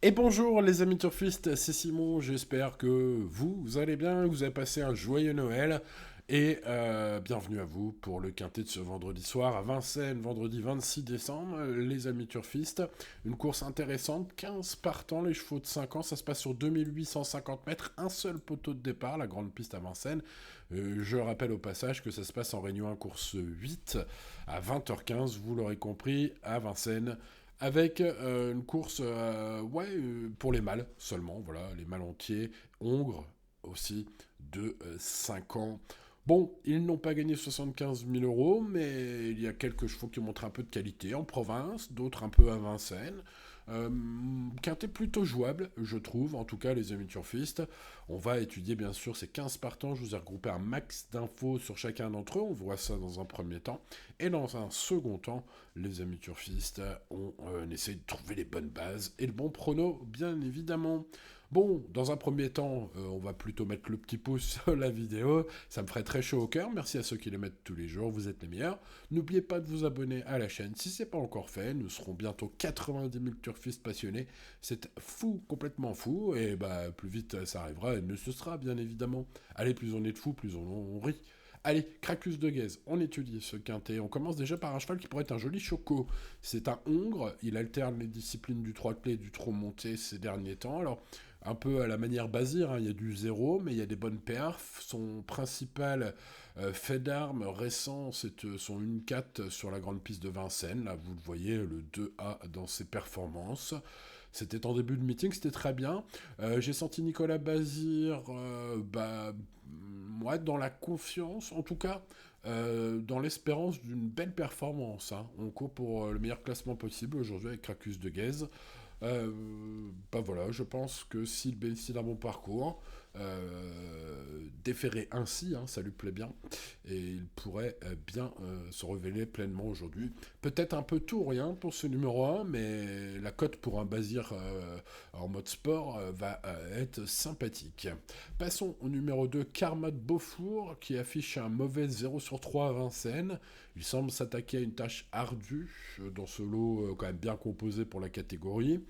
Et bonjour les amis turfistes, c'est Simon, j'espère que vous allez bien, que vous avez passé un joyeux Noël et bienvenue à vous pour le quintet de ce vendredi soir à Vincennes, vendredi 26 décembre, les amis turfistes. Une course intéressante, 15 partants, les chevaux de 5 ans, ça se passe sur 2850 mètres, un seul poteau de départ, la grande piste à Vincennes. Je rappelle au passage que ça se passe en Réunion 1 course 8 à 20h15, vous l'aurez compris, à Vincennes avec une course pour les mâles seulement, voilà, les mâles entiers, hongres aussi, de 5 ans. Bon, ils n'ont pas gagné 75 000 euros, mais il y a quelques chevaux qui montrent un peu de qualité en province, d'autres un peu à Vincennes. Euh, Quintet plutôt jouable, je trouve, en tout cas les amis turfistes. On va étudier bien sûr ces 15 partants, je vous ai regroupé un max d'infos sur chacun d'entre eux, on voit ça dans un premier temps. Et dans un second temps, les amis turfistes, on essaie de trouver les bonnes bases et le bon prono, bien évidemment. Bon, dans un premier temps, on va plutôt mettre le petit pouce sur la vidéo. Ça me ferait très chaud au cœur. Merci à ceux qui les mettent tous les jours. Vous êtes les meilleurs. N'oubliez pas de vous abonner à la chaîne si ce n'est pas encore fait. Nous serons bientôt 90 000 turfistes passionnés. C'est fou, complètement fou. Et bah, plus vite ça arrivera, et mieux ce sera, bien évidemment. Allez, plus on est de fous, plus on rit. Allez, Cracus de Guèze, on étudie ce quintet. On commence déjà par un cheval qui pourrait être un joli choco. C'est un hongre, il alterne les disciplines du 3 clés et du trot monté ces derniers temps. Alors, un peu à la manière Bazir, hein, il y a du zéro, mais il y a des bonnes perfs. Son principal fait d'armes récent, c'est son 1-4 sur la grande piste de Vincennes. Là, vous le voyez, le 2A dans ses performances. C'était en début de meeting, c'était très bien. J'ai senti Nicolas Bazir, moi, dans la confiance, en tout cas, dans l'espérance d'une belle performance, hein. On court pour le meilleur classement possible aujourd'hui avec Cracus de Guèze. Euh, Bah voilà, je pense que s'il bénéficie d'un bon parcours, déféré ainsi, hein, ça lui plaît bien, et il pourrait bien se révéler pleinement aujourd'hui. Peut-être un peu tout ou rien pour ce numéro un, mais la cote pour un Bazir en mode sport va être sympathique. Passons au numéro 2, Karma de Beaufour, qui affiche un mauvais 0 sur 3 à Vincennes. Il semble s'attaquer à une tâche ardue dans ce lot quand même bien composé pour la catégorie.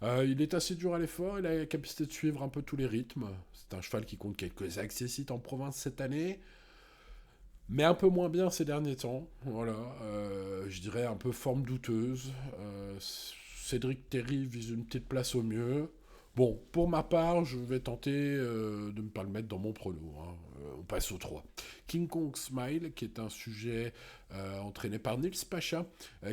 Il est assez dur à l'effort, il a la capacité de suivre un peu tous les rythmes. C'est un cheval qui compte quelques accessites en province cette année, mais un peu moins bien ces derniers temps. Voilà, je dirais un peu forme douteuse. Cédric Terry vise une petite place au mieux. Bon, pour ma part, je vais tenter de ne pas le mettre dans mon prono, hein. On passe au 3. King Kong Smile, qui est un sujet entraîné par Nils Pacha,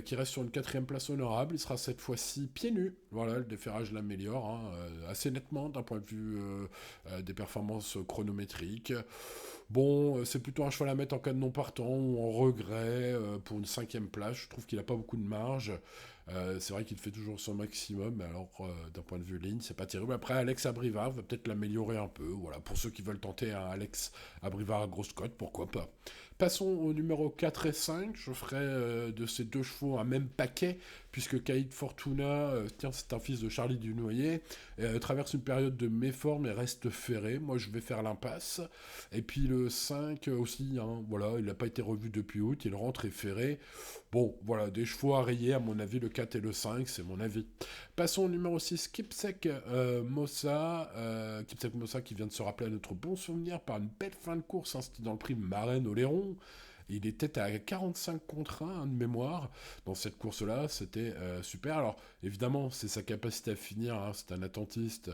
qui reste sur une quatrième place honorable. Il sera cette fois-ci pieds nus. Voilà, le déferrage l'améliore, hein, assez nettement d'un point de vue des performances chronométriques. Bon, c'est plutôt un cheval à mettre en cas de non partant ou en regret pour une cinquième place. Je trouve qu'il n'a pas beaucoup de marge. C'est vrai qu'il fait toujours son maximum, mais alors d'un point de vue ligne, c'est pas terrible. Après, Alex Abrivard va peut-être l'améliorer un peu. Voilà, pour ceux qui veulent tenter un Alex Abrivard à grosse cote, pourquoi pas. Passons au numéro 4 et 5. Je ferai de ces deux chevaux un même paquet, puisque Caïd Fortuna, tiens, c'est un fils de Charlie Dunoyer, traverse une période de méforme et reste ferré. Moi, je vais faire l'impasse. Et puis le 5 aussi, hein, voilà, il n'a pas été revu depuis août, il rentre et ferré. Bon, voilà, des chevaux à rayer, à mon avis, le 4 et le 5, c'est mon avis. Passons au numéro 6, Kipsek Mossa. Kipsek Mossa qui vient de se rappeler à notre bon souvenir par une belle fin de course, hein, c'était dans le prix Marraine Oléron. Il était à 45 contre 1 hein, de mémoire dans cette course-là, c'était super. Alors évidemment, c'est sa capacité à finir, hein, c'est un attentiste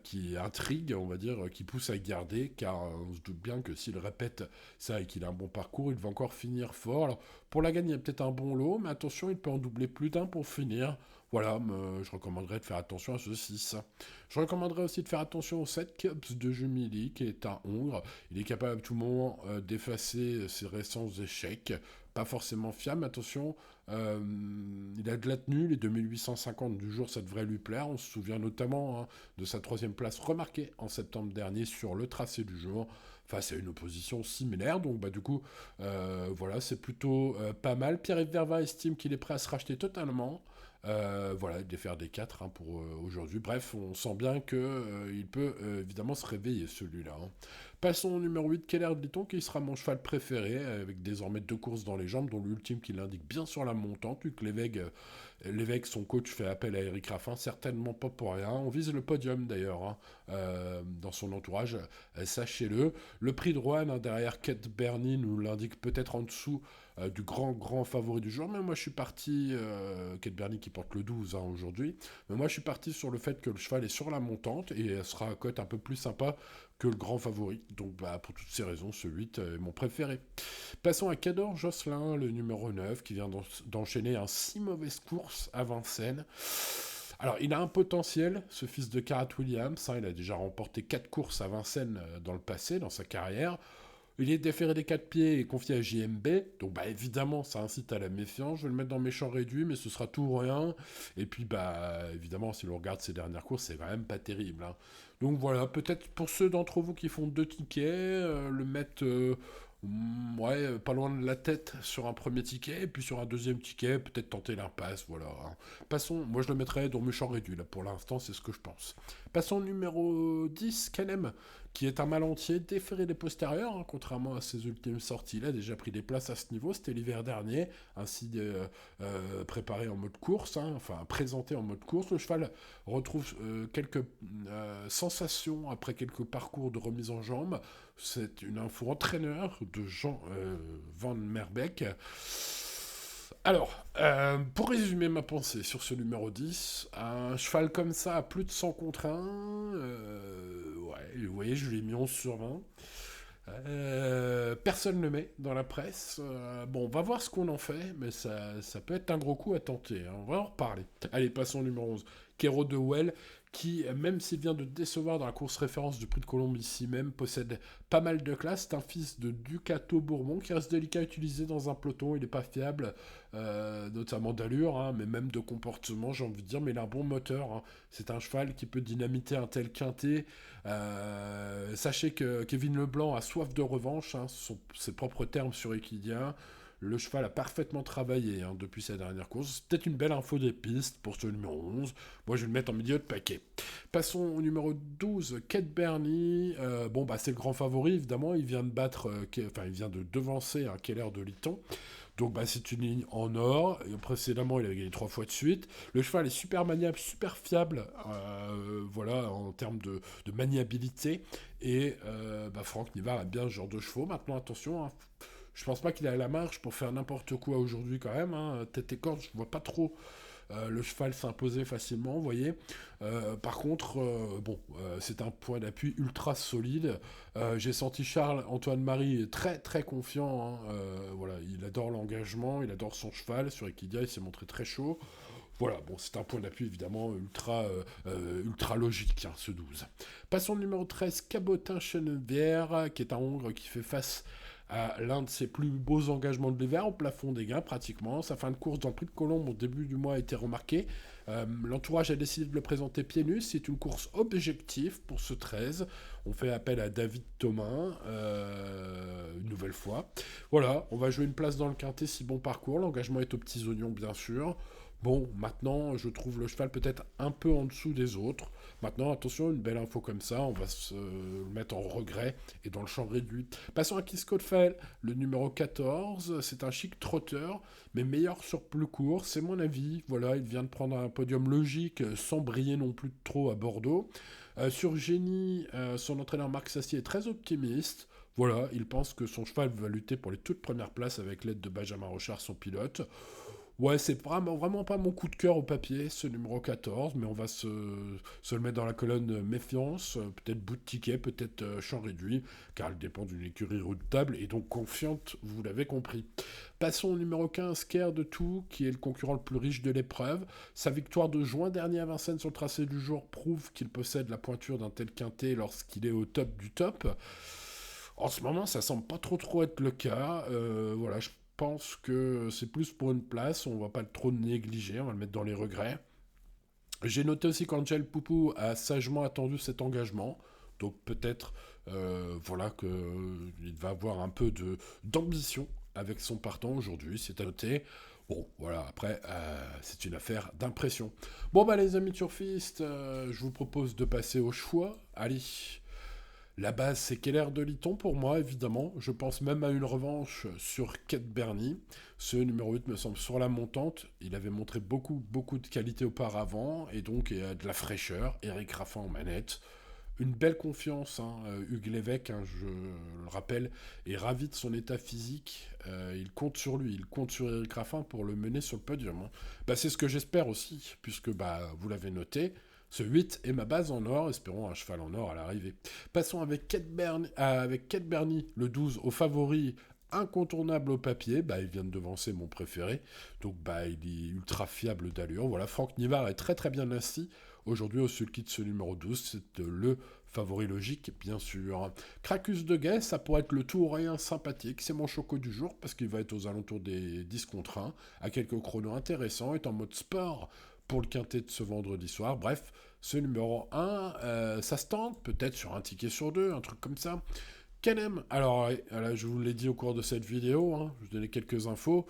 qui intrigue, on va dire, qui pousse à garder, car on se doute bien que s'il répète ça et qu'il a un bon parcours, il va encore finir fort. Alors pour la gagne, il y a peut-être un bon lot, mais attention, il peut en doubler plus d'un pour finir. Voilà, je recommanderais de faire attention à ce 6. Je recommanderais aussi de faire attention au 7 Cubs de Jumili, qui est un hongre. Il est capable à tout moment d'effacer ses récents échecs. Pas forcément fiable, mais attention, euh, il a de la tenue, les 2850 du jour, ça devrait lui plaire. On se souvient notamment hein, de sa troisième place remarquée en septembre dernier sur le tracé du jour, face à une opposition similaire. Donc bah, du coup, voilà, c'est plutôt pas mal. Pierre-Yves Verva estime qu'il est prêt à se racheter totalement. Voilà, il devait faire des 4 pour aujourd'hui. Bref, on sent bien que il peut évidemment se réveiller celui-là. Passons au numéro 8, Keller Ditton, qui sera mon cheval préféré, avec désormais 2 courses dans les jambes, dont l'ultime qui l'indique bien sur la montante, vu que l'évêque, son coach, fait appel à Eric Raffin, certainement pas pour rien. On vise le podium d'ailleurs, dans son entourage, sachez-le. Le prix de Rouen, derrière Kate Bernie, nous l'indique peut-être en dessous du grand favori du jour, mais moi je suis parti, Kate Bernie qui porte le 12 aujourd'hui, mais moi je suis parti sur le fait que le cheval est sur la montante et elle sera à cote un peu plus sympa que le grand favori. Donc pour toutes ces raisons, ce 8 est mon préféré. Passons à Cador Josselin, le numéro 9, qui vient d'enchaîner un 6 mauvaises courses à Vincennes. Alors, il a un potentiel, ce fils de Karat Williams. Il a déjà remporté 4 courses à Vincennes dans le passé, dans sa carrière. Il est déféré des 4 pieds et confié à JMB. Donc, évidemment, ça incite à la méfiance. Je vais le mettre dans mes champs réduits, mais ce sera tout ou rien. Et puis, évidemment, si l'on regarde ses dernières courses, c'est quand même pas terrible. Donc, voilà, peut-être pour ceux d'entre vous qui font 2 tickets, le mettre pas loin de la tête sur un premier ticket, et puis sur un deuxième ticket, peut-être tenter l'impasse, voilà. Passons, moi je le mettrais dans mes champs réduits, là, pour l'instant, c'est ce que je pense. Passons au numéro 10, Canem, qui est un mal entier, déféré des postérieurs, contrairement à ses ultimes sorties. Il a déjà pris des places à ce niveau, c'était l'hiver dernier, ainsi préparé en mode course, présenté en mode course. Le cheval retrouve quelques sensations après quelques parcours de remise en jambe. C'est une info entraîneur de Jean Van Merbeek. Alors, pour résumer ma pensée sur ce numéro 10, un cheval comme ça à plus de 100 contre 1, vous voyez, je lui ai mis 11 sur 20. Personne ne le met dans la presse. On va voir ce qu'on en fait, mais ça peut être un gros coup à tenter. On va en reparler. Allez, passons au numéro 11. Kero de Well, qui, même s'il vient de décevoir dans la course référence du Prix de Colombe ici même, possède pas mal de classe. C'est un fils de Ducato Bourbon qui reste délicat à utiliser dans un peloton. Il n'est pas fiable, notamment d'allure, mais même de comportement, j'ai envie de dire. Mais il a un bon moteur. C'est un cheval qui peut dynamiter un tel quintet. Sachez que Kevin Leblanc a soif de revanche, ce sont ses propres termes sur Equidia. Le cheval a parfaitement travaillé depuis sa dernière course. C'est peut-être une belle info des pistes pour ce numéro 11. Moi, je vais le mettre en milieu de paquet. Passons au numéro 12, Kate Bernie. C'est le grand favori, évidemment. Il vient de devancer un Keller de Litton. Donc c'est une ligne en or. Et précédemment, il avait gagné 3 fois de suite. Le cheval est super maniable, super fiable, en termes de maniabilité. Et Franck Nivard a bien ce genre de chevaux. Maintenant, attention, je pense pas qu'il a la marge pour faire n'importe quoi aujourd'hui quand même. Tête et corde, je vois pas trop le cheval s'imposer facilement, vous voyez. Par contre, c'est un point d'appui ultra solide. J'ai senti Charles-Antoine Marie très très confiant. Il adore l'engagement, il adore son cheval. Sur Equidia, il s'est montré très chaud. Voilà, c'est un point d'appui évidemment ultra logique, ce 12. Passons au numéro 13, Cabotin Chenevière, qui est un Hongre qui fait face à l'un de ses plus beaux engagements de l'hiver, au plafond des gains pratiquement. Sa fin de course dans le Prix de Colombe au début du mois a été remarquée. L'entourage a décidé de le présenter pieds nus. C'est une course objective pour ce 13. On fait appel à David Thomas une nouvelle fois. Voilà, on va jouer une place dans le quintet, si bon parcours. L'engagement est aux petits oignons, bien sûr. Maintenant, je trouve le cheval peut-être un peu en dessous des autres. Maintenant, attention, une belle info comme ça, on va se le mettre en regret et dans le champ réduit. Passons à Kiss Codefell, le numéro 14. C'est un chic trotteur, mais meilleur sur plus court, c'est mon avis. Voilà, il vient de prendre un podium logique, sans briller non plus trop à Bordeaux. Sur Génie, son entraîneur Marc Sassier est très optimiste. Voilà, il pense que son cheval va lutter pour les toutes premières places avec l'aide de Benjamin Rochard, son pilote. Ouais, c'est vraiment pas mon coup de cœur au papier, ce numéro 14, mais on va se le mettre dans la colonne méfiance, peut-être bout de ticket, peut-être champ réduit, car elle dépend d'une écurie redoutable et donc confiante, vous l'avez compris. Passons au numéro 15, Care de Tout, qui est le concurrent le plus riche de l'épreuve. Sa victoire de juin dernier à Vincennes sur le tracé du jour prouve qu'il possède la pointure d'un tel quintet lorsqu'il est au top du top. En ce moment, ça semble pas trop être le cas. Je pense que c'est plus pour une place, on va pas trop le négliger, on va le mettre dans les regrets. J'ai noté aussi qu'Angel Poupou a sagement attendu cet engagement, donc peut-être qu'il va avoir un peu d'ambition avec son partant aujourd'hui, c'est à noter. Bon, voilà, après, c'est une affaire d'impression. Bon, bah, les amis turfistes, je vous propose de passer au choix. Allez, la base, c'est Keller de Liton pour moi, évidemment. Je pense même à une revanche sur Kate Bernie. Ce numéro 8 me semble sur la montante. Il avait montré beaucoup, beaucoup de qualité auparavant, et donc il y a de la fraîcheur. Eric Raffin en manette. Une belle confiance, hein. Hugues Lévesque, hein, je le rappelle, est ravi de son état physique. Il compte sur lui, il compte sur Eric Raffin pour le mener sur le podium, hein. Bah, c'est ce que j'espère aussi, puisque bah, vous l'avez noté, ce 8 est ma base en or, espérons un cheval en or à l'arrivée. Passons avec Kate Bernie, le 12, au favori incontournable au papier. Bah, il vient de devancer mon préféré, donc bah, il est ultra fiable d'allure. Voilà, Franck Nivard est très très bien assis. Aujourd'hui, au sulky de ce numéro 12, c'est le favori logique, bien sûr. Cracus de Guet, ça pourrait être le tout rien sympathique. C'est mon choco du jour parce qu'il va être aux alentours des 10 contre 1, à quelques chronos intéressants, est en mode sport pour le quintet de ce vendredi soir. Bref, ce numéro 1, ça se tente, peut-être sur un ticket sur deux, un truc comme ça. Canem, alors là, je vous l'ai dit au cours de cette vidéo, hein, je vous donnais quelques infos.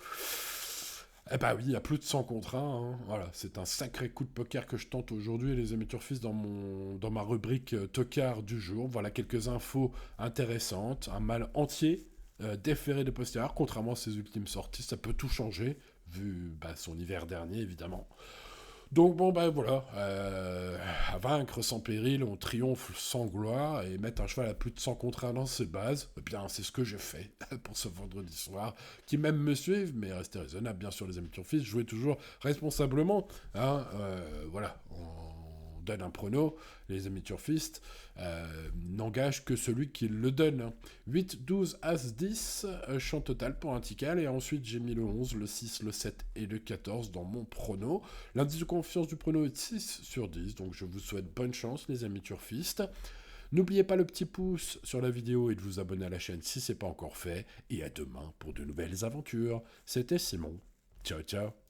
Eh bah oui, il y a plus de 100 contre 1, hein. Voilà, c'est un sacré coup de poker que je tente aujourd'hui, les amis turfistes, dans ma rubrique tocard du jour. Voilà quelques infos intéressantes. Un mâle entier, déféré de postérieur, contrairement à ses ultimes sorties. Ça peut tout changer, vu bah, son hiver dernier, évidemment. Donc bon, ben voilà, à vaincre sans péril, on triomphe sans gloire, et mettre un cheval à plus de 100 contre 1 dans ses bases, eh bien c'est ce que j'ai fait pour ce vendredi soir. Qui même me suivent, mais restez raisonnable, bien sûr les amis turfistes, jouez toujours responsablement, hein, voilà, on donne un prono, les amis turfistes, n'engage que celui qui le donne, hein. 8, 12, As, 10, champ total pour un tical, et ensuite j'ai mis le 11, le 6, le 7 et le 14 dans mon prono. L'indice de confiance du prono est de 6 sur 10, donc je vous souhaite bonne chance les amis turfistes. N'oubliez pas le petit pouce sur la vidéo et de vous abonner à la chaîne si ce n'est pas encore fait, et à demain pour de nouvelles aventures. C'était Simon. Ciao ciao.